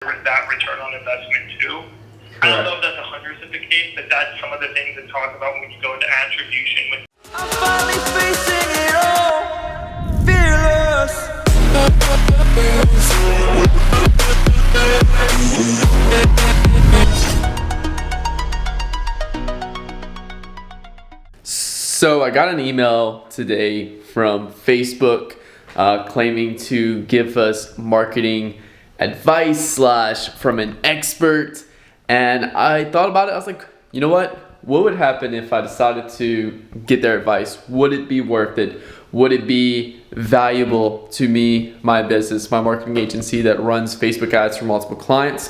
that return on investment too. I don't know if that's 100% the case, but that's some of the things that talk about when you go into attribution. I'm finally facing it all, fearless. So I got an email today from Facebook claiming to give us marketing advice / from an expert, and I thought about it. I was like, you know what would happen if I decided to get their advice? Would it be worth it? Would it be valuable to me, my business, my marketing agency that runs Facebook ads for multiple clients?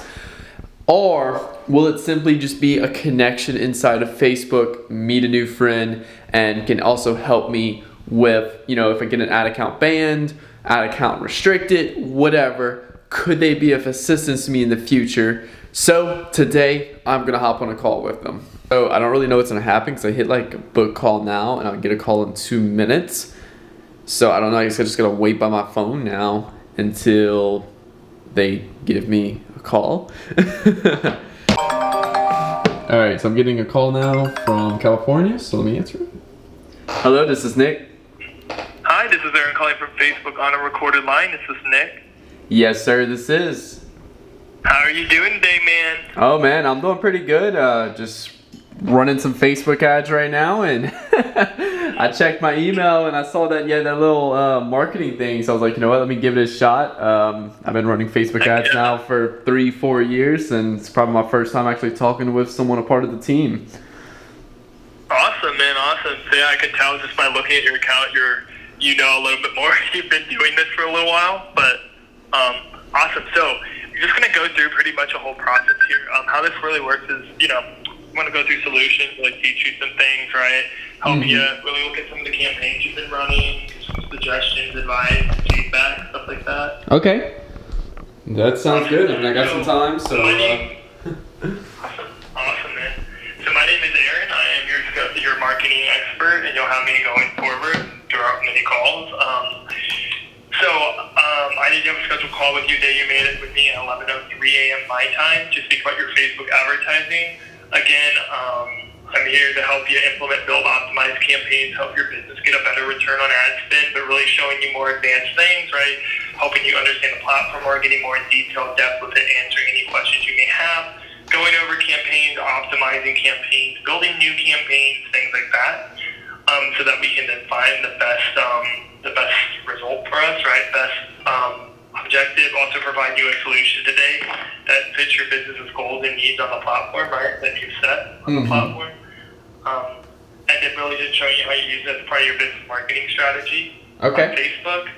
Or will it simply just be a connection inside of Facebook, meet a new friend, and can also help me with, if I get an ad account banned, ad account restricted, whatever? Could they be of assistance to me in the future? So today I'm gonna hop on a call with them. So I don't really know what's gonna happen because I hit like book call now and I'll get a call in 2 minutes. So I don't know, I guess I just gotta wait by my phone now until they give me a call. All right, so I'm getting a call now from California, so let me answer it. Hello, this is Nick. Hi, this is Aaron calling from Facebook on a recorded line. This is Nick. Yes, sir, this is. How are you doing today, man? Oh, man, I'm doing pretty good. Just running some Facebook ads right now, and I checked my email and I saw that you had that little marketing thing. So I was like, you know what, let me give it a shot. I've been running Facebook ads now for 3-4 years, and it's probably my first time actually talking with someone a part of the team. Awesome, man, awesome. So yeah, I could tell just by looking at your account, you know a little bit more. You've been doing this for a little while, but awesome. So we're just gonna go through pretty much a whole process here. How this really works is, I'm gonna go through solutions, like teach you some things, right? Help you really look at some of the campaigns you've been running, some suggestions, advice, feedback, stuff like that. Okay, that sounds good. I mean, I got some time, so. Awesome, man. So my name is Aaron. I am your marketing expert, and you'll have me going forward throughout many calls. I need to have a scheduled call with you today. You made it with me at 11:03 a.m. my time to speak about your Facebook advertising. Again, I'm here to help you implement, build, optimize campaigns, help your business get a better return on ad spend, but really showing you more advanced things, right? Helping you understand the platform more, getting more in detailed depth with it, answering any questions you may have, going over campaigns, optimizing campaigns, building new campaigns, things like that, so that we can then find the best result for us, right? Best objective. Also provide you a solution today that fits your business's goals and needs on the platform, right? That you've set on the platform. And then really just showing you how you use it as part of your business marketing strategy on Facebook.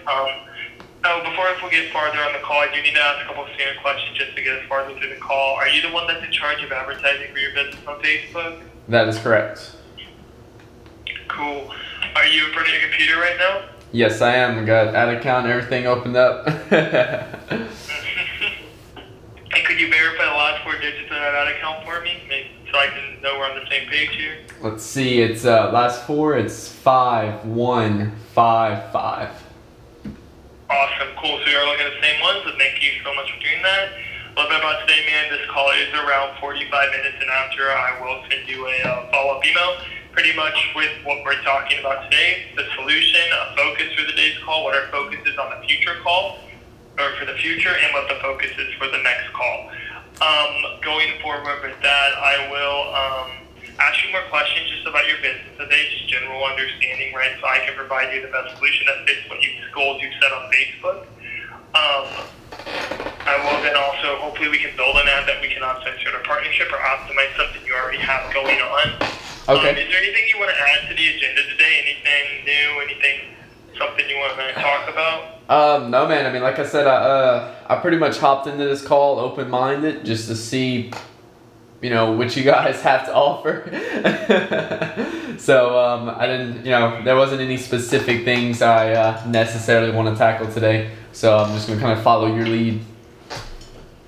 Before we get farther on the call, I do need to ask a couple of standard questions just to get us farther through the call. Are you the one that's in charge of advertising for your business on Facebook? That is correct. Cool. Are you in front of your computer right now? Yes, I am. I got ad account and everything opened up. And could you verify the last 4 digits of that ad account for me, so I can know we're on the same page here? Let's see. It's last 4. It's 5155. Awesome. Cool. So you're looking at the same ones. So thank you so much for doing that. A little bit about today, man. This call is around 45 minutes, and after I will send you a follow-up email. Pretty much with what we're talking about today, the solution, a focus for the day's call, what our focus is on the future call, or for the future, and what the focus is for the next call. Going forward with that, I will ask you more questions just about your business today, just general understanding, right? So I can provide you the best solution that fits what goals you've set on Facebook. I will then also, hopefully we can build an ad that we can optimize for a partnership or optimize something you already have going on. Okay. Is there anything you want to add to the agenda today? Anything new? Something you want to talk about? No, man. I mean, like I said, I pretty much hopped into this call open-minded just to see, what you guys have to offer. So I didn't, there wasn't any specific things I necessarily want to tackle today. So I'm just going to kind of follow your lead.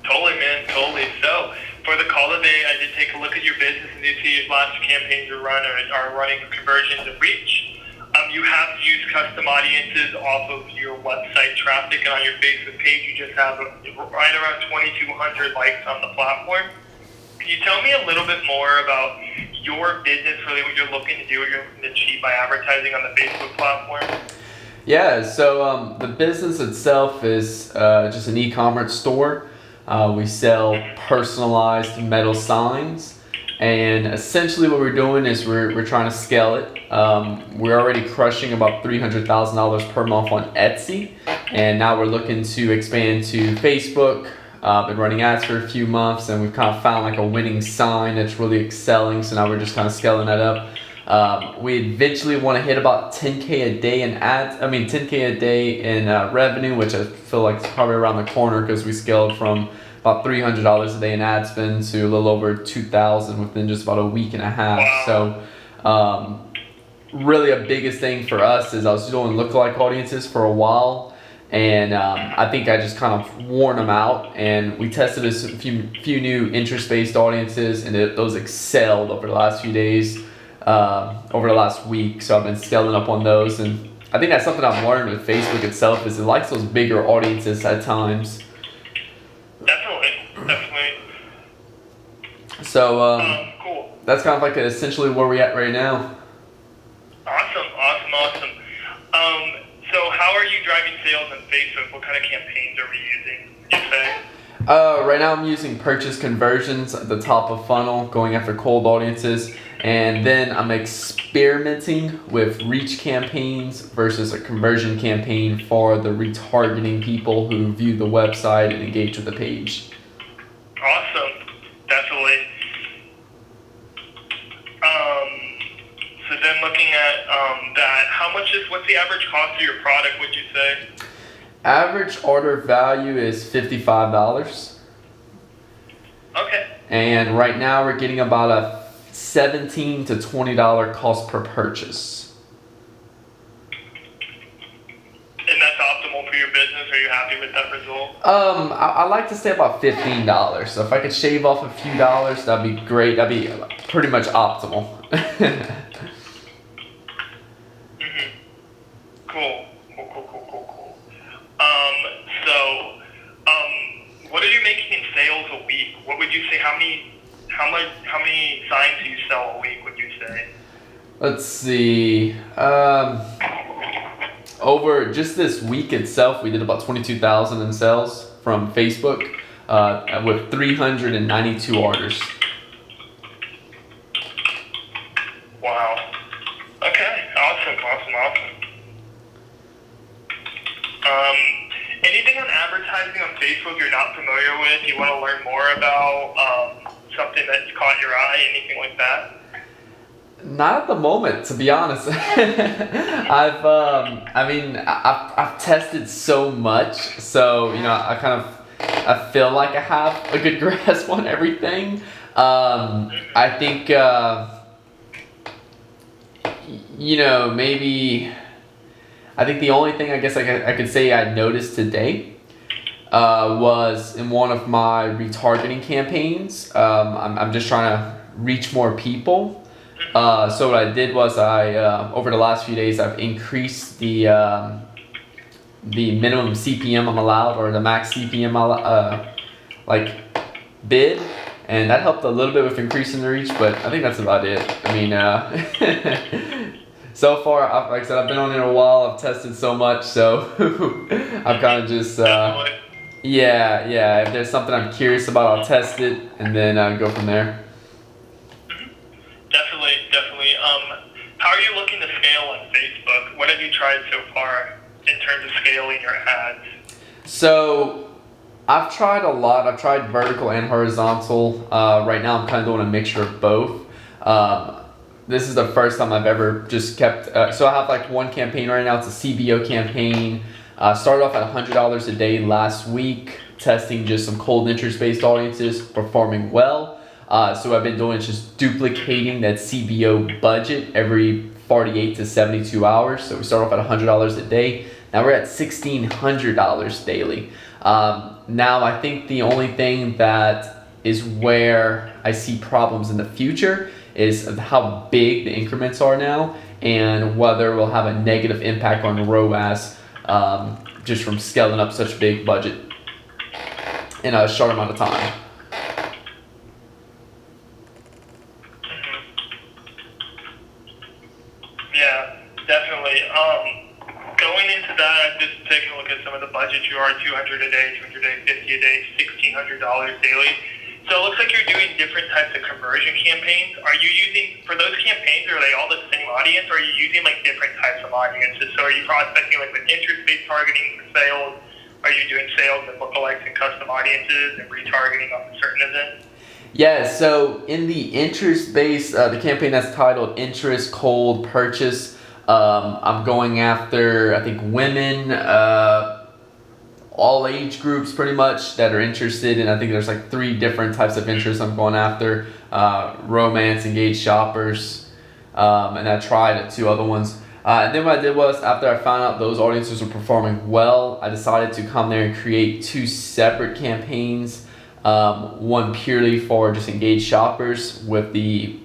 Totally, man. Totally. So for the call today, I did take a look at your business and you see lots of campaigns are running conversions of reach. You have to use custom audiences off of your website traffic, and on your Facebook page, you just have right around 2,200 likes on the platform. Can you tell me a little bit more about your business, really what you're looking to do, what you're looking to achieve by advertising on the Facebook platform? Yeah, so the business itself is just an e-commerce store. We sell personalized metal signs, and essentially what we're doing is we're trying to scale it. We're already crushing about $300,000 per month on Etsy, and now we're looking to expand to Facebook. Been running ads for a few months, and we've kind of found like a winning sign that's really excelling, so now we're just kind of scaling that up. We eventually want to hit about 10K a day in ads. 10K a day in revenue, which I feel like is probably around the corner because we scaled from about $300 a day in ad spend to a little over $2,000 within just about a week and a half. So, really a biggest thing for us is I was doing lookalike audiences for a while, and I think I just kind of worn them out, and we tested a few new interest-based audiences, and those excelled over the last few days. Over the last week, so I've been scaling up on those, and I think that's something I've learned with Facebook itself is it likes those bigger audiences at times. Definitely. So cool. That's kind of like essentially where we're at right now. Awesome. So how are you driving sales on Facebook? What kind of campaigns are we using, would you say? Right now I'm using purchase conversions at the top of funnel, going after cold audiences, and then I'm experimenting with reach campaigns versus a conversion campaign for the retargeting people who view the website and engage with the page. Awesome, definitely. So then looking at that, what's the average cost of your product, would you say? Average order value is $55. Okay. And right now we're getting about a $17 to $20 cost per purchase. And that's optimal for your business? Are you happy with that result? I like to say about $15. So if I could shave off a few dollars, that'd be great. That'd be pretty much optimal. Cool. What are you making in sales a week? What would you say? How many signs do you sell a week, would you say? Let's see. Over just this week itself, we did about 22,000 in sales from Facebook with 392 orders. Wow. Okay. Awesome. Anything on advertising on Facebook you're not familiar with, you want to learn more about, something that's caught your eye, anything like that? Not at the moment, to be honest. I've tested so much, so I feel like I have a good grasp on everything. I think I think the only thing I guess I could say I noticed today was in one of my retargeting campaigns. I'm just trying to reach more people. So what I did was over the last few days I've increased the minimum CPM I'm allowed, or the max CPM bid, and that helped a little bit with increasing the reach. But I think that's about it. So far, like I said, I've been on it a while. I've tested so much, so I've kind of just yeah. If there's something I'm curious about, I'll test it and then go from there. Definitely. How are you looking to scale on Facebook? What have you tried so far in terms of scaling your ads? So I've tried a lot. I've tried vertical and horizontal. Right now, I'm kind of doing a mixture of both. This is the first time I've ever just kept. So I have one campaign right now. It's a CBO campaign. Started off at $100 a day last week, testing just some cold interest-based audiences, performing well. So what I've been doing is just duplicating that CBO budget every 48 to 72 hours. So we start off at $100 a day. Now we're at $1,600 daily. Now I think the only thing that is where I see problems in the future is how big the increments are now, and whether it will have a negative impact on ROAS just from scaling up such a big budget in a short amount of time. Yeah, definitely. Going into that, I'm just taking a look at some of the budgets. You are $200 a day, $200 a day, $50 a day, $1,600 daily. So it looks like you're doing different types of conversion campaigns. Are you using, for those campaigns, are they all the same audience, or are you using like different types of audiences? So are you prospecting like with interest-based targeting for sales? Are you doing sales and lookalikes and custom audiences and retargeting on certain events? Yeah, so in the interest-based, the campaign that's titled Interest Cold Purchase, I'm going after, I think, women, all age groups pretty much that are interested in, I think there's like 3 different types of interests I'm going after, romance, engaged shoppers, and I tried 2 other ones. And then what I did was, after I found out those audiences were performing well, I decided to come there and create 2 separate campaigns. One purely for just engaged shoppers with the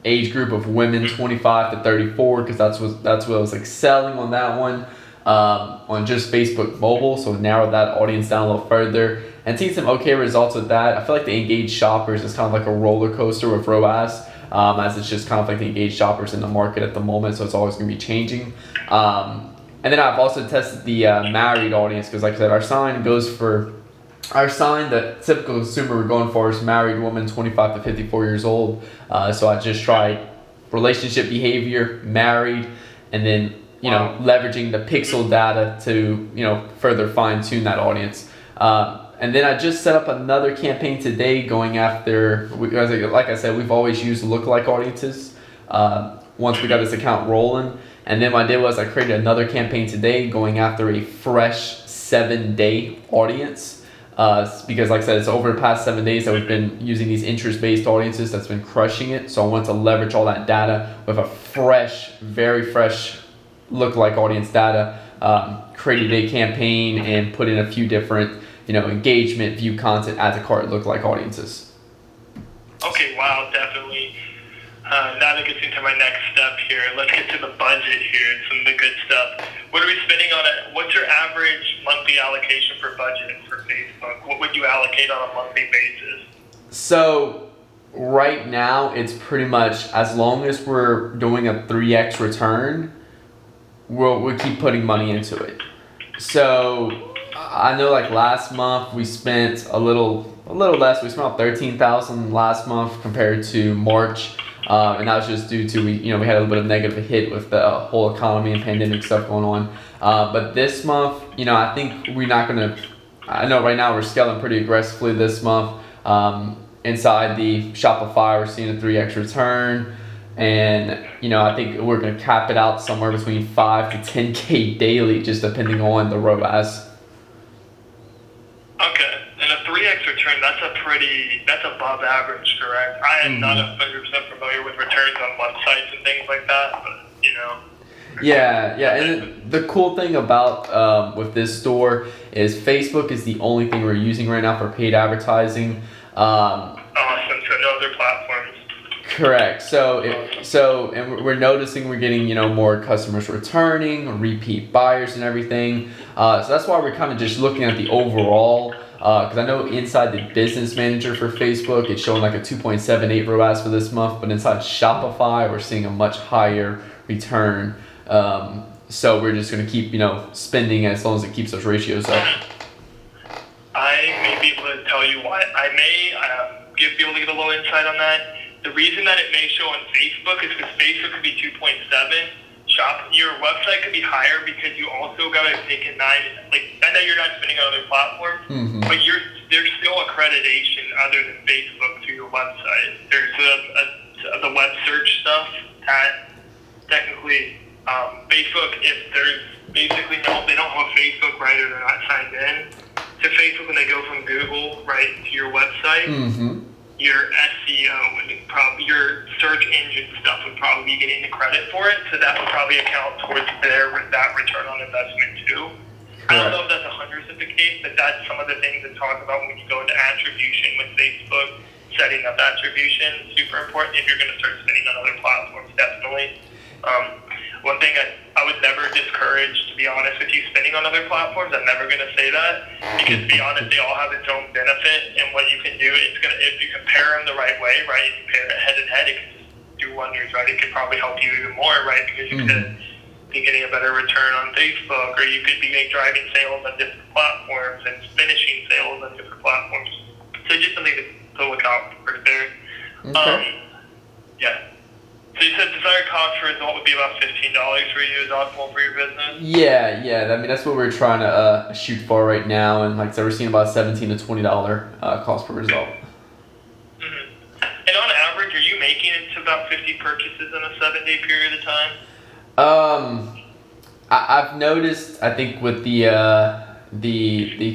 age group of women 25 to 34, because that's what I was excelling on that one, on just Facebook mobile, so narrowed that audience down a little further and seen some okay results with that. I feel like the engaged shoppers is kind of like a roller coaster with ROAS, as it's just kind of like the engaged shoppers in the market at the moment, so it's always going to be changing. And then I've also tested the married audience, because like I said, the typical consumer we're going for is married woman 25 to 54 years old. So I just tried relationship behavior, married, and then leveraging the pixel data to further fine tune that audience. And then I just set up another campaign today going after, like I said, we've always used lookalike audiences once we got this account rolling. And then what I did was I created another campaign today going after a fresh 7-day audience. Because like I said, it's over the past 7 days that we've been using these interest-based audiences that's been crushing it. So I want to leverage all that data with a fresh, very fresh lookalike audience data, create a day campaign and put in a few different, engagement, view content, add to cart lookalike audiences. Okay, wow, definitely. Now that gets into my next step here. Let's get to the budget here and some of the good stuff. What are we spending on it? What's your average monthly allocation for budget for Facebook? What would you allocate on a monthly basis? So right now, it's pretty much, as long as we're doing a 3x return, we'll keep putting money into it. So I know like last month we spent a little less. We spent about $13,000 last month compared to March. And that was just due to we had a little bit of negative hit with the whole economy and pandemic stuff going on. But this month, I think we're not gonna. I know right now we're scaling pretty aggressively this month. Inside the Shopify, we're seeing a 3x return, and I think we're gonna cap it out somewhere between 5 to 10K daily, just depending on the ROAS. Okay, and a 3x return, that's above average, correct? I am not 100% familiar with returns on websites and things like that, but Yeah, and the cool thing about with this store is Facebook is the only thing we're using right now for paid advertising. Awesome, so no other platforms. Correct. And we're noticing we're getting more customers returning, repeat buyers, and everything. So that's why we're kind of just looking at the overall. Because I know inside the business manager for Facebook, it's showing like a 2.78 ROAS for this month, but inside Shopify, we're seeing a much higher return. So we're just going to keep spending as long as it keeps those ratios up. I may be able to tell you why. I may be able to get a little insight on that. The reason that it may show on Facebook is because Facebook could be 2.7. Your website could be higher because you also got to take in I know you're not spending on other platforms, but there's still accreditation other than Facebook to your website. There's the web search stuff that technically Facebook, if there's basically they don't have a Facebook, right, or they're not signed in to Facebook when they go from Google, right, to your website, your SEO and probably your search engine stuff would probably be getting the credit for it, so that would probably account towards that return on investment too. I don't know if that's 100% the case, but that's some of the things to talk about when you go into attribution with Facebook. Setting up attribution is super important if you're going to start spending on other platforms, definitely. one thing I would never discourage, to be honest with you, spending on other platforms. I'm never going to say that, because to be honest, they all have its own benefit, and what you can do, if you compare them the right way, right, you compare it head to head, it can just do wonders, right? It could probably help you even more, right? Because you could be getting a better return on Facebook, or you could be driving sales on different platforms and finishing sales on different platforms. So just something to look out for there. Okay. Yeah. So you said desired cost per result would be about $15 for you is optimal for your business? Yeah. I mean, that's what we're trying to shoot for right now, and like I said, we're seeing about $17 to $20 cost per result. And on average, are you making it to about 50 purchases in a 7-day period of time? I've noticed, I think with the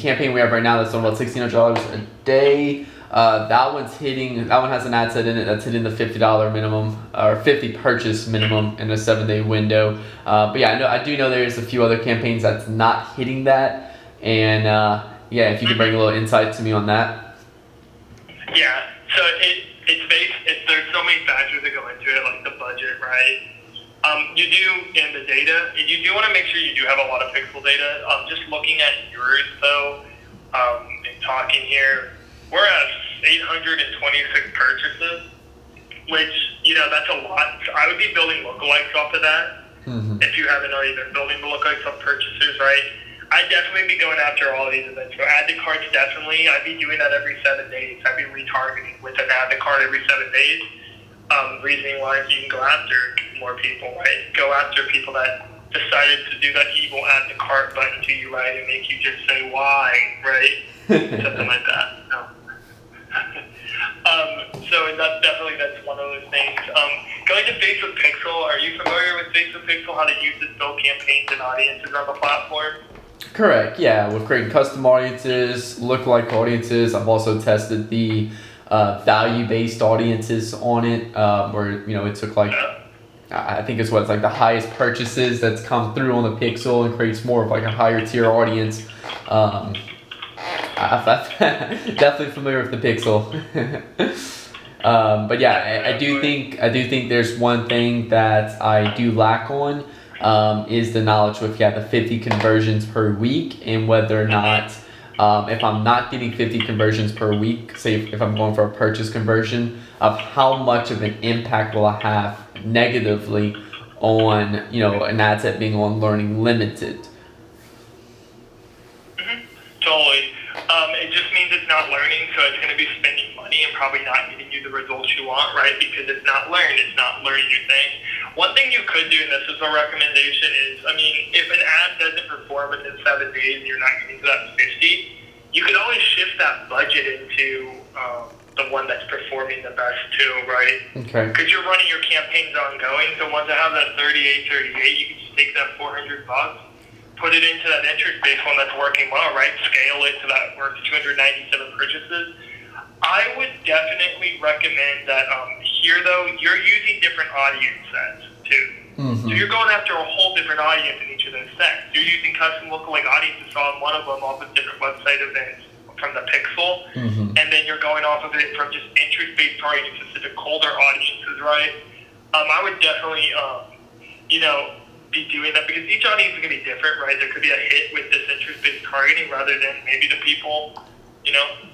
campaign we have right now that's on about $1,600 a day, that one has an ad set in it that's hitting the $50 minimum, or 50 purchase minimum in a 7-day window. But yeah, I do know there's a few other campaigns that's not hitting that, and yeah, if you could bring a little insight to me on that. Yeah, so there's so many factors that go into it, like the budget, right? You do in the data, and you do want to make sure you do have a lot of pixel data. Just looking at yours though, and talking here, we're at 826 purchases, which, that's a lot. So I would be building lookalikes off of that. If you haven't already been building the lookalikes of purchasers, right? I'd definitely be going after all of these events. So add to carts, definitely. I'd be doing that every 7 days. I'd be retargeting with an add to cart every 7 days. Reasoning why you can go after more people, right? Go after people that decided to do that evil add to cart button to you, right? And make you just say why, right? Something like that. No. So that's one of those things. Going to Facebook Pixel, are you familiar with Facebook Pixel, how to use it to build campaigns and audiences on the platform? Correct, yeah. We've created custom audiences, lookalike audiences. I've also tested the value-based audiences on it, where it took I think it's like the highest purchases that's come through on the Pixel and creates more of like a higher tier audience. I'm definitely familiar with the Pixel. But yeah, I do think there's one thing that I do lack on, is the knowledge with the 50 conversions per week, and whether or not if I'm not getting 50 conversions per week, say if I'm going for a purchase conversion, of how much of an impact will I have negatively on an ad set being on learning limited. Totally. It just means it's not learning, so it's going to be spending money and probably not getting you the results you want, right? Because it's not learned. It's not learning your thing. One thing you could do, and this is a recommendation, is, if an ad doesn't perform within 7 days and you're not getting to that 50, you could always shift that budget into the one that's performing the best too, right? Okay. Because you're running your campaigns ongoing, so once I have that 38, you can just take that $400, put it into that interest-based one that's working well, right? Scale it to that worth 297 purchases. I would definitely recommend that here, though, you're using different audience sets, too. So you're going after a whole different audience in each of those sets. You're using custom lookalike audiences on one of them off of different website events from the Pixel, and then you're going off of it from just interest-based targeting specific colder audiences, right? I would definitely, be doing that, because each audience is going to be different, right? There could be a hit with this interest-based targeting rather than maybe the people,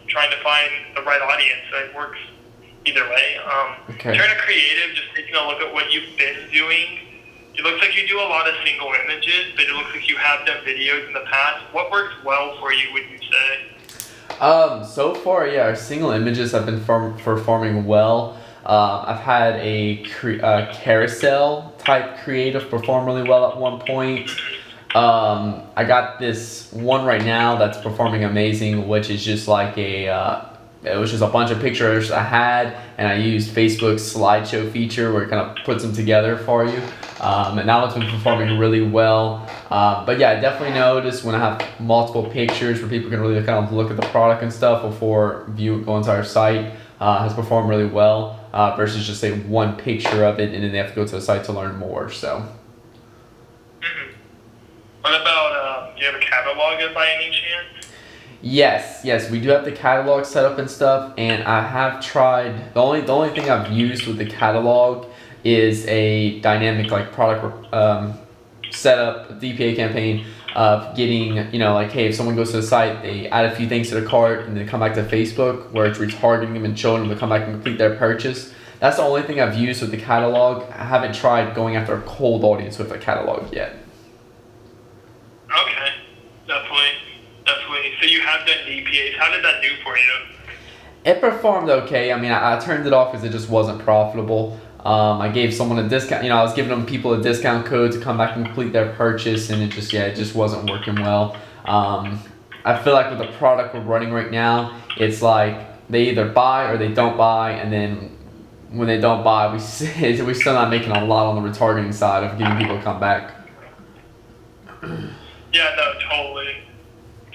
trying to find the right audience. So it works either way. Okay. Turn to creative, just taking a look at what you've been doing. It looks like you do a lot of single images, but it looks like you have done videos in the past. What works well for you, would you say? So far, yeah, our single images have been performing well. I've had a carousel type creative perform really well at one point. I got this one right now that's performing amazing, which is just like it was just a bunch of pictures I had, and I used Facebook's slideshow feature where it kind of puts them together for you. And that one's been performing really well. But yeah, I definitely noticed when I have multiple pictures where people can really kind of look at the product and stuff before going to our site, has performed really well, versus just say one picture of it and then they have to go to the site to learn more. So. What about, do you have a catalog by any chance? Yes, we do have the catalog set up and stuff, and I have tried, the only thing I've used with the catalog is a dynamic like product setup, DPA campaign of getting, like, hey, if someone goes to the site, they add a few things to the cart and then come back to Facebook where it's retargeting them and showing them to come back and complete their purchase. That's the only thing I've used with the catalog. I haven't tried going after a cold audience with a catalog yet. Okay, definitely. So you have done DPAs. How did that do for you? It performed okay. I mean, I turned it off because it just wasn't profitable. I gave someone a discount. I was giving people a discount code to come back and complete their purchase, and it just wasn't working well. I feel like with the product we're running right now, it's like they either buy or they don't buy, and then when they don't buy, we're still not making a lot on the retargeting side of getting people to come back. Yeah, no, totally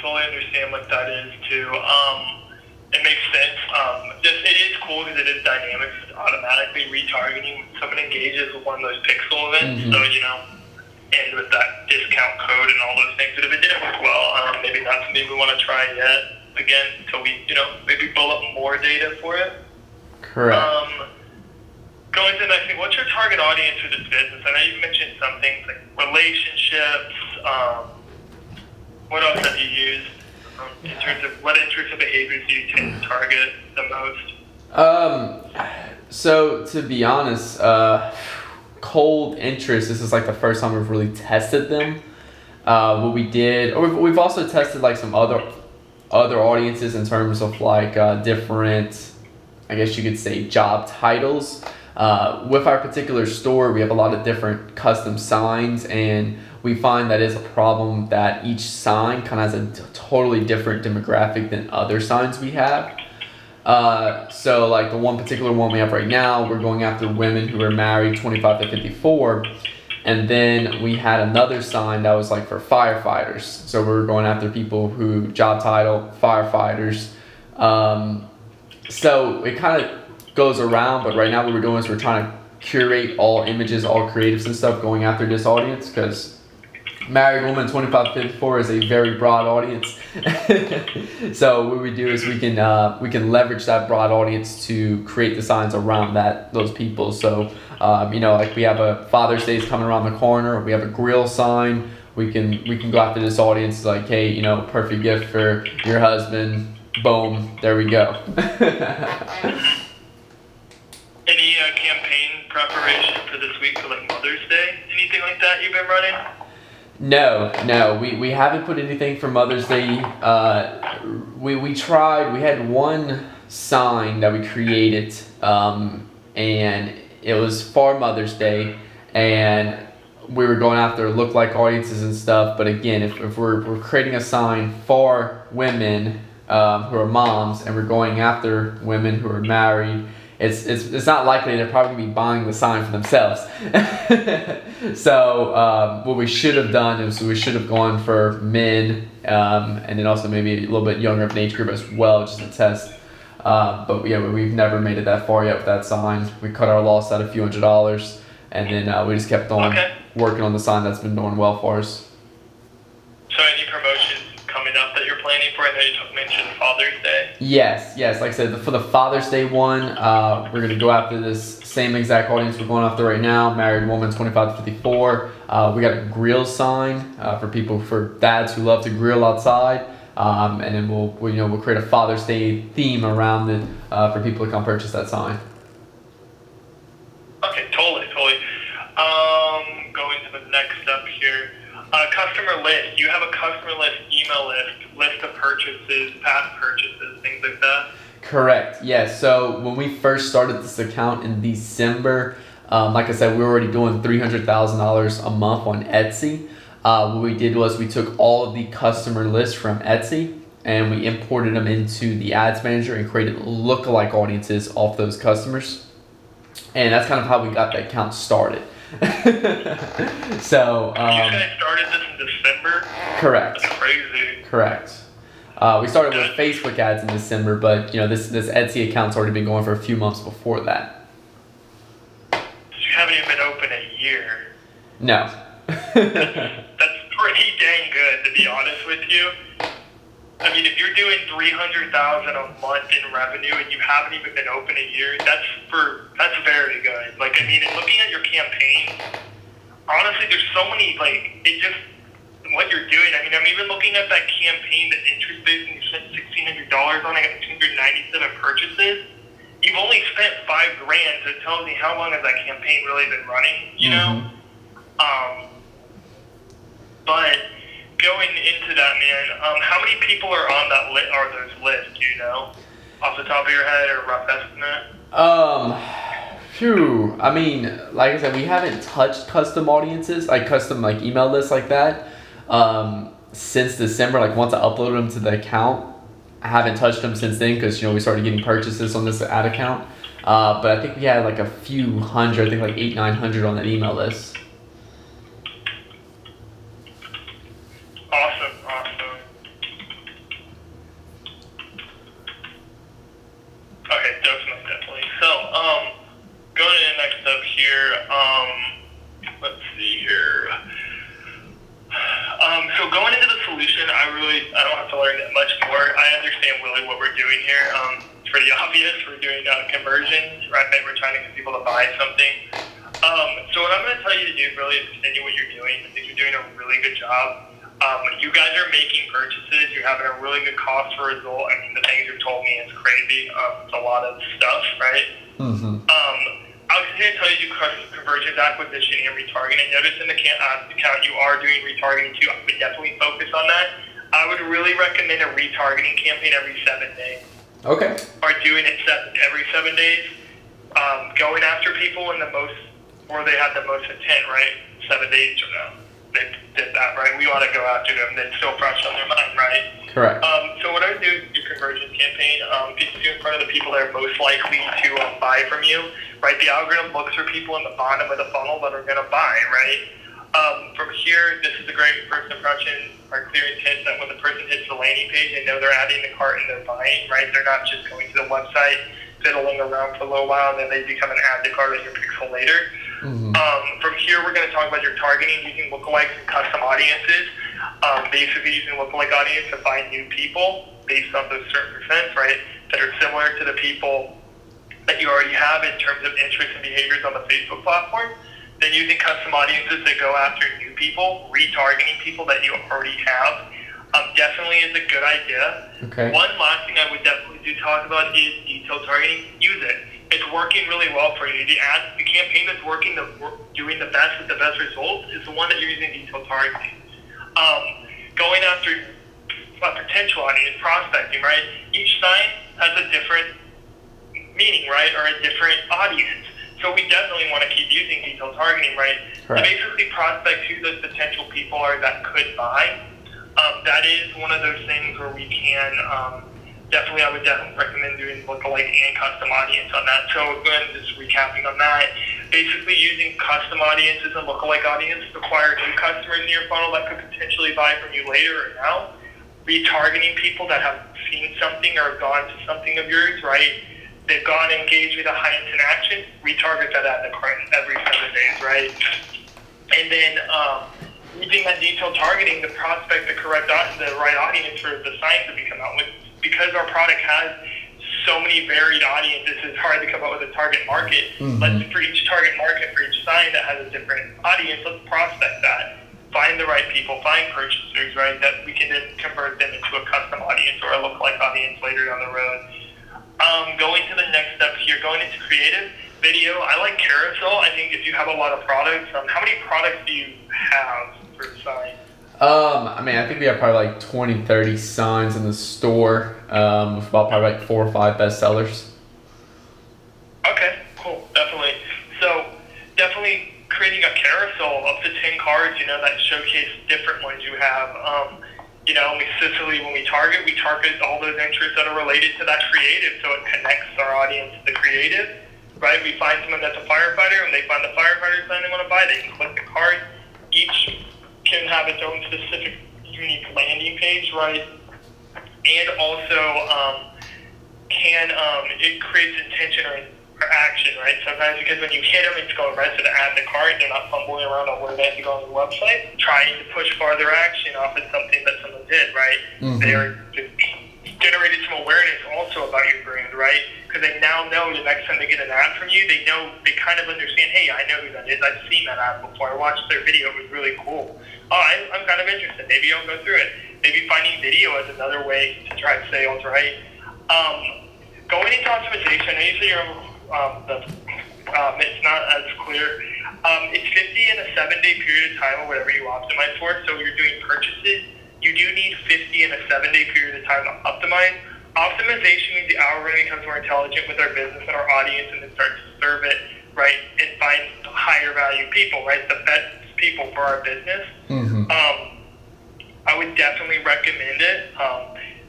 understand what that is too. It makes sense. It is cool because it is dynamic. It's automatically retargeting when someone engages with one of those pixel events. Mm-hmm. So, and with that discount code and all those things. But if it didn't work well, maybe not something we want to try yet. Again, until we, maybe pull up more data for it. Correct. Going to the next thing, what's your target audience for this business? I know you mentioned some things like relationships. What else have you used? In terms of what interests and behaviors do you tend to target the most? So to be honest, cold interest, this is like the first time we've really tested them. What we did, or we've also tested like some other audiences in terms of like different, I guess you could say, job titles. With our particular store, we have a lot of different custom signs, and we find that is a problem that each sign kind of has a totally different demographic than other signs we have. So like the one particular one we have right now, we're going after women who are married 25 to 54. And then we had another sign that was like for firefighters. So we were going after people who job title firefighters. So it kind of goes around, but right now what we're doing is we're trying to curate all images, all creatives and stuff going after this audience, because married woman 25 to 54 is a very broad audience. So what we do is we can leverage that broad audience to create the signs around those people. So like we have a Father's Day is coming around the corner, we have a grill sign, we can go after this audience like, hey, perfect gift for your husband, boom, there we go. Any campaign preparation for this week for like Mother's Day? Anything like that you've been running? No, we haven't put anything for Mother's Day. We tried. We had one sign that we created, and it was for Mother's Day, and we were going after look-alike audiences and stuff. But again, if we're creating a sign for women who are moms, and we're going after women who are married, it's not likely they're probably going to be buying the sign for themselves. So what we should have done is we should have gone for men, and then also maybe a little bit younger of an age group as well, just to test. But yeah, we've never made it that far yet with that sign. We cut our loss at a few $100s, and then we just kept on working on the sign that's been doing well for us. So any promotions coming up that you're planning for? I know you mentioned Father's Day. Yes. Like I said, for the Father's Day one, we're going to go after this same exact audience we're going after right now, married woman 25 to 54. We got a grill sign for dads who love to grill outside. And then we'll create a Father's Day theme around it for people to come purchase that sign. Okay, totally. Going to the next step here. Customer list. You have a customer list, email list of purchases, past purchases, things like that? Correct, yes. So when we first started this account in December, like I said, we were already doing $300,000 a month on Etsy. What we did was we took all of the customer lists from Etsy and we imported them into the ads manager and created lookalike audiences off those customers. And that's kind of how we got the account started. So you guys started this in December? Correct. That's crazy. Correct. We started with Facebook ads in December, but this Etsy account's already been going for a few months before that. So you haven't even been open a year. No. That's pretty dang good, to be honest with you. I mean, if you're doing $300,000 a month in revenue and you haven't even been open a year, that's very good. Like, I mean, and looking at your campaign, honestly, there's so many, like, it just, what you're doing. I mean, I'm even looking at that campaign, the interest based, and you spent $1,600 on it, got 297 purchases. You've only spent $5,000, so it tells me how long has that campaign really been running, you know? But going into that, man, how many people are on that those lists, do you know? Off the top of your head, or rough estimate? Phew. I mean, like I said, we haven't touched custom audiences, like custom like email lists like that, since December. Like once I uploaded them to the account, I haven't touched them since then because we started getting purchases on this ad account. But I think we had like a few hundred, I think like 800-900 on that email list. Awesome. Okay, definitely. So, going to the next step here, let's see here. So going into the solution, I don't have to learn that much more. I understand really what we're doing here. It's pretty obvious. We're doing conversions, right? We're trying to get people to buy something. So what I'm going to tell you to do really is continue what you're doing. I think you're doing a really good job. You guys are making purchases. You're having a really good cost per result. I mean, the things you've told me is crazy. It's a lot of stuff, right? I was going to tell you conversions, acquisition, and retargeting. Notice in the account you are doing retargeting too. I would definitely focus on that. I would really recommend a retargeting campaign every 7 days. Okay. Or doing it every 7 days. Going after people where they have the most intent, right? 7 days from now. They did that, right? We want to go after them. That's still fresh on their mind, right? Correct. So what I would do is your conversions campaign, get you in front of the people that are most likely to buy from you, right? The algorithm looks for people in the bottom of the funnel that are going to buy, right? From here, this is a great first impression or clear intent that when the person hits the landing page, they know they're adding the cart and they're buying, right? They're not just going to the website, fiddling around for a little while, and then they become an add to cart on your pixel later. From here, we're going to talk about your targeting using lookalikes and custom audiences. Basically, using lookalike audience to find new people based on those certain percents, right, that are similar to the people that you already have in terms of interests and behaviors on the Facebook platform. Then using custom audiences that go after new people, retargeting people that you already have. Definitely is a good idea. Okay. One last thing I would definitely talk about is detailed targeting. Use it. It's working really well for you. The campaign that's working, doing the best with the best results is the one that you're using detailed targeting. Going after a potential audience, prospecting, right? Each sign has a different meaning, right, or a different audience. So we definitely want to keep using detailed targeting, right? Correct. To basically prospect who those potential people are that could buy. That is one of those things where we can I would definitely recommend doing lookalike and custom audience on that. So again, just recapping on that, basically using custom audiences and lookalike audience to acquire new customers in your funnel that could potentially buy from you later or now. Retargeting people that have seen something or gone to something of yours, right? They've gone and engaged with a high intent action. Retarget that at the current every 7 days, right? And then using that detailed targeting to prospect the right audience for the signs that we come out with. Because our product has so many varied audiences, it's hard to come up with a target market. For each target market, for each sign that has a different audience, let's prospect that. Find the right people, find purchasers, right, that we can then convert them into a custom audience or a lookalike audience later down the road. Going to the next step here, going into creative video, I like carousel. I think if you have a lot of products, how many products do you have for the sign? I mean, I think we have probably like 20, 30 signs in the store, with about probably like 4 or 5 bestsellers. Okay, cool, definitely. So, definitely creating a carousel up to 10 cards, that showcase different ones you have. When we target all those interests that are related to that creative, so it connects our audience to the creative, right? We find someone that's a firefighter, and they find the firefighter sign they want to buy, they can click the card. Each can have its own specific unique landing page, right? And also it creates intention or or action, right? Sometimes because when you hit them, it's going right to the add to cart. They're not fumbling around on where they have to go on the website. Trying to push farther action off of something that someone did, right? They're generated some awareness also about your brand, right? Because they now know the next time they get an ad from you, they kind of understand, hey, I know who that is. I've seen that ad before. I watched their video. It was really cool. Oh, I'm kind of interested. Maybe I'll go through it. Maybe finding video is another way to drive sales, right? Going into optimization, I know you said it's not as clear. It's 50 in a 7-day period of time or whatever you optimize for. So you're doing purchases. You do need 50 in a 7-day period of time to optimize. Optimization means the algorithm becomes more intelligent with our business and our audience and then starts to serve it, right, and find higher value people, right, the best people for our business. I would definitely recommend it.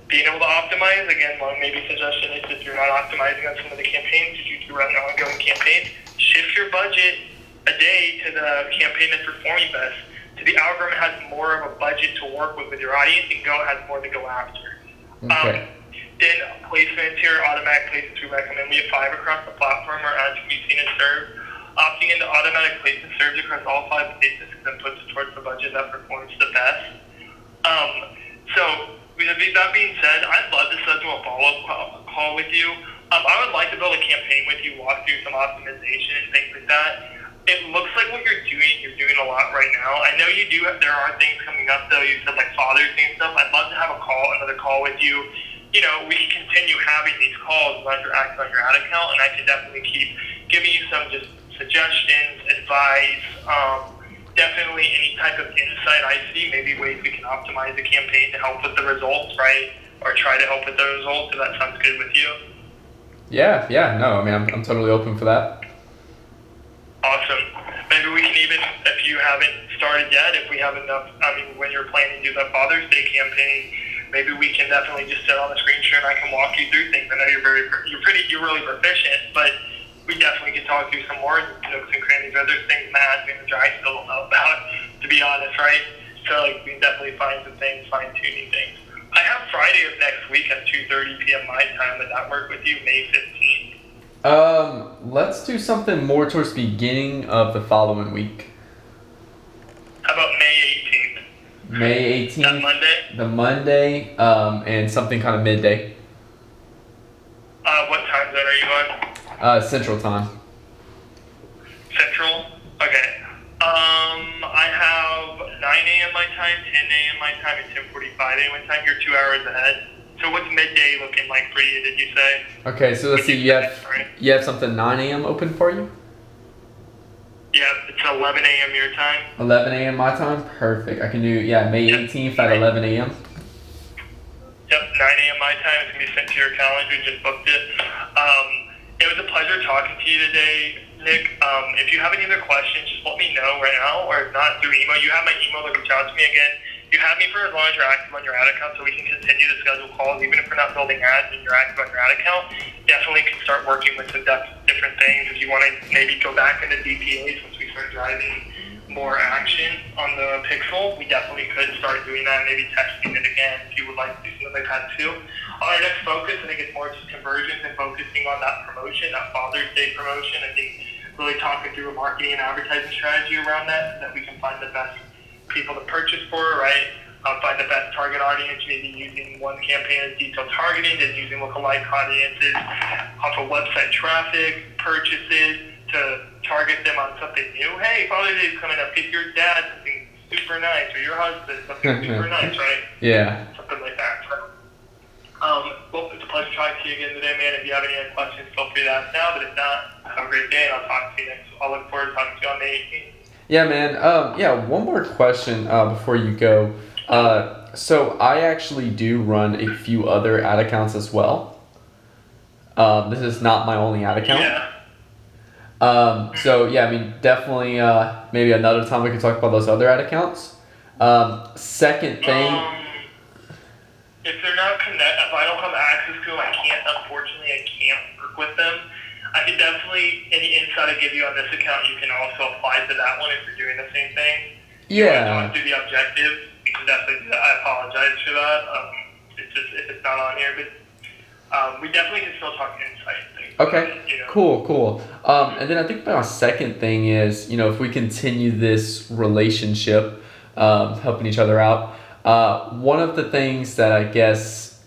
Being able to optimize, again, one maybe suggestion is if you're not optimizing on some of the campaigns, if you run ongoing campaigns, shift your budget a day to the campaign that's performing best. So the algorithm has more of a budget to work with your audience and has more to go after. Okay. Then placements here, automatic placements we recommend. We have 5 across the platform where ads can be seen and served. Opting into automatic placement serves across all 5 places and then puts it towards the budget that performs the best. So with that being said, I'd love to schedule a follow-up call with you. I would like to build a campaign with you, walk through some optimization and things like that. It looks like what you're doing a lot right now. I know you do. There are things coming up though. You said like Father's Day and stuff. I'd love to have another call with you. You know, we can continue having these calls as you're active on your ad account, and I can definitely keep giving you some just suggestions, advice, definitely any type of insight I see, maybe ways we can optimize the campaign to help with the results, right? Or try to help with the results, if that sounds good with you. Yeah, no, I mean, I'm totally open for that. Awesome. Maybe we can even, if you haven't started yet, if we have enough, when you're planning to do the Father's Day campaign, maybe we can definitely just sit on the screen share and I can walk you through things. I know you're really proficient, but we definitely can talk through some more nooks and crannies. There's things in the ad manager I still don't know about, to be honest, right? So we can definitely find some things, fine-tuning things. I have Friday of next week at 2:30 p.m. my time. Would that work with you, May 15th? Let's do something more towards the beginning of the following week. How about May 18th? May 18th. That Monday? The Monday, and something kind of midday. What time zone are you on? Central time. Central? Okay. I have 9 a.m. my time, 10 a.m. my time, and 10:45 a.m. my time. You're 2 hours ahead. So what's midday looking like for you, did you say? Okay, so let's see, you have something 9 a.m. open for you? Yeah, it's 11 a.m. your time. 11 a.m. my time? Perfect. I can do, May 18th at 11 a.m. Yep, 9 a.m. my time. It's going to be sent to your calendar. Just booked it. It was a pleasure talking to you today, Nick. If you have any other questions, just let me know right now, or if not, through email. You have my email to reach out to me again. You have me for as long as you're active on your ad account, so we can continue to schedule calls. Even if we're not building ads and you're active on your ad account, definitely can start working with some different things. If you want to maybe go back into DPAs once we start driving more action on the pixel, we definitely could start doing that, maybe testing it again if you would like to do something like that too. Our next focus, I think, is more just conversions and focusing on that promotion, that Father's Day promotion. I think really talking through a marketing and advertising strategy around that, so that we can find the best people to purchase for, right? Find the best target audience, maybe using one campaign as detailed targeting, then using lookalike audiences off of website traffic, purchases, to target them on something new. Hey, Father's Day is coming up. Get your dad something super nice, or your husband something super nice, right? Yeah. Something like that. Well, it's a pleasure talking to you again today, man. If you have any other questions, feel free to ask now. But if not, have a great day, and I'll talk to you next. I'll look forward to talking to you on May 18th. Yeah, man. One more question before you go. So I actually do run a few other ad accounts as well. This is not my only ad account. Yeah. Definitely, maybe another time we can talk about those other ad accounts. Second thing. If they're not if I don't have access to them, unfortunately, I can't work with them. I can definitely, any insight I give you on this account, you can also apply to that one if you're doing the same thing. Yeah. If you want to do the objective, you can definitely do that. I apologize for that. It's just, if it's not on here, but we definitely can still talk insight. Okay. You know? Cool. And then I think my second thing is, if we continue this relationship, helping each other out, one of the things that I guess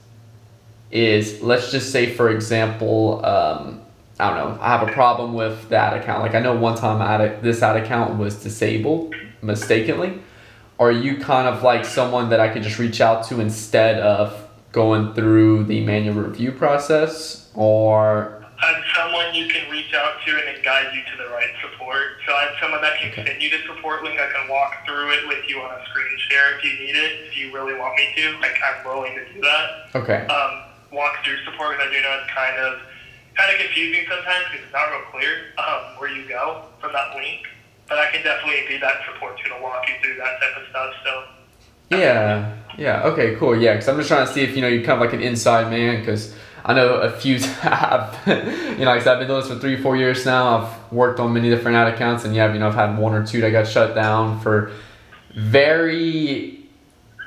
is, let's just say, for example, I don't know, I have a problem with the ad account. Like, I know one time this ad account was disabled mistakenly. Are you kind of like someone that I could just reach out to instead of going through the manual review process, or? I'm someone you can reach out to and then guide you to the right support. So I'm someone that can send you the support link. I can walk through it with you on a screen share if you need it, if you really want me to. Like, I'm willing to do that. Okay. Walk through support, because I do know it's kind of confusing sometimes because it's not real clear where you go from that link. But I can definitely be that support too, to walk you through that type of stuff. So. Yeah. Okay, cool. Yeah, because I'm just trying to see if, you're kind of like an inside man, because I know a few have, like I said, I've been doing this for 3-4 years now. I've worked on many different ad accounts, and yeah, I've had one or two that got shut down for very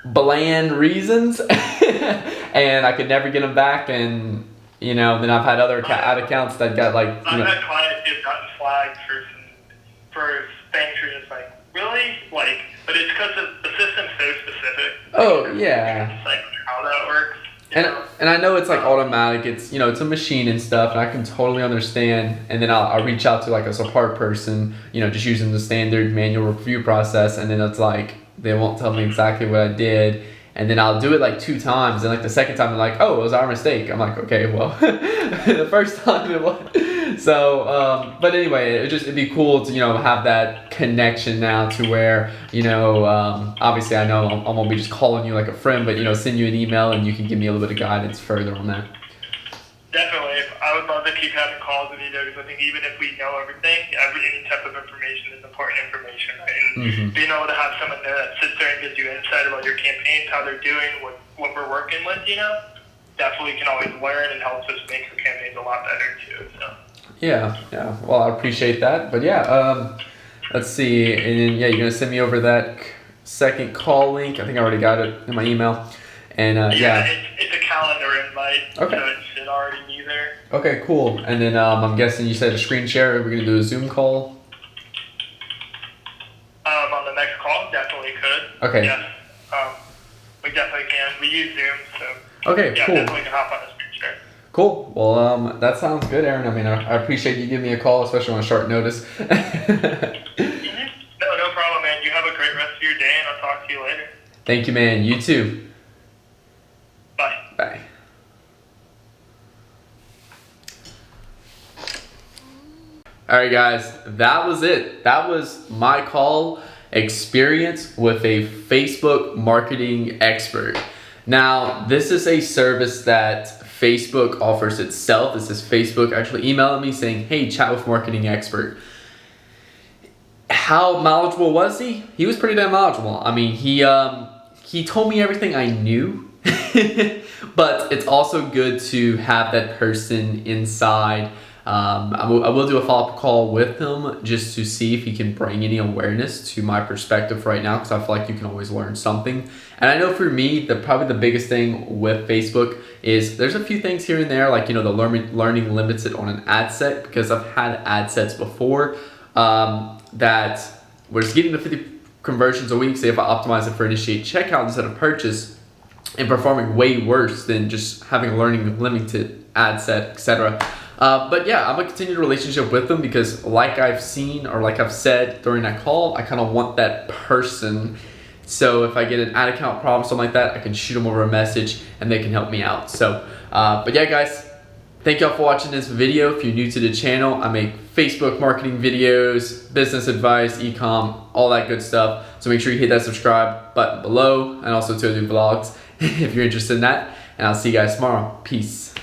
bland reasons, and I could never get them back, and, then I've had other ad accounts that got like, I've had clients who've gotten flagged for things you're just like, really? Like, but it's because the system's so specific. Oh, yeah. It's like how that works. And I know it's like automatic. It's it's a machine and stuff, and I can totally understand. And then I'll reach out to like a support person, just using the standard manual review process, and then it's like they won't tell me exactly what I did. And then I'll do it like 2 times, and like the second time they're like, "Oh, it was our mistake." I'm like, "Okay, well, the first time it was." So, but anyway, it'd be cool to have that connection now to where obviously I know I won't be just calling you like a friend, but send you an email and you can give me a little bit of guidance further on that. Definitely, I would love to keep having calls with you there, because I think even if we know everything, any type of information is important information, right? And being able to have someone there that sits there and gives you insight about your campaigns, how they're doing, what we're working with, definitely can always learn and helps us make your campaigns a lot better too. So. Yeah. Well, I appreciate that, but yeah, let's see, and then you're gonna send me over that second call link. I think I already got it in my email, and it's a calendar invite, okay. So it should already be there. Okay, cool. And then I'm guessing you said a screen share. Are we gonna do a Zoom call? On the next call, definitely could. Okay. Yes. We definitely can. We use Zoom, so. Okay, yeah, cool. Definitely can hop on a screen share. Cool. Well, that sounds good, Aaron. I mean, I appreciate you giving me a call, especially on short notice. No problem, man. You have a great rest of your day, and I'll talk to you later. Thank you, man. You too. Bye. Bye. All right, guys, that was it. That was my call experience with a Facebook marketing expert. Now, this is a service that Facebook offers itself. This is Facebook actually emailing me saying, "Hey, chat with marketing expert." How knowledgeable was he? He was pretty damn knowledgeable. I mean, he told me everything I knew, but it's also good to have that person inside. I will do a follow-up call with him just to see if he can bring any awareness to my perspective right now, because I feel like you can always learn something. And I know for me, probably the biggest thing with Facebook is there's a few things here and there, like, the learning limits it on an ad set, because I've had ad sets before that was getting the 50 conversions a week, say if I optimize it for initiate checkout instead of purchase, and performing way worse than just having a learning limited ad set, etc. But yeah, I'm gonna continue the relationship with them, because like I've seen, or like I've said during that call, I kind of want that person. So if I get an ad account problem, something like that, I can shoot them over a message and they can help me out. So, but yeah, guys, thank y'all for watching this video. If you're new to the channel, I make Facebook marketing videos, business advice, e-com, all that good stuff. So make sure you hit that subscribe button below, and also to do vlogs if you're interested in that. And I'll see you guys tomorrow. Peace.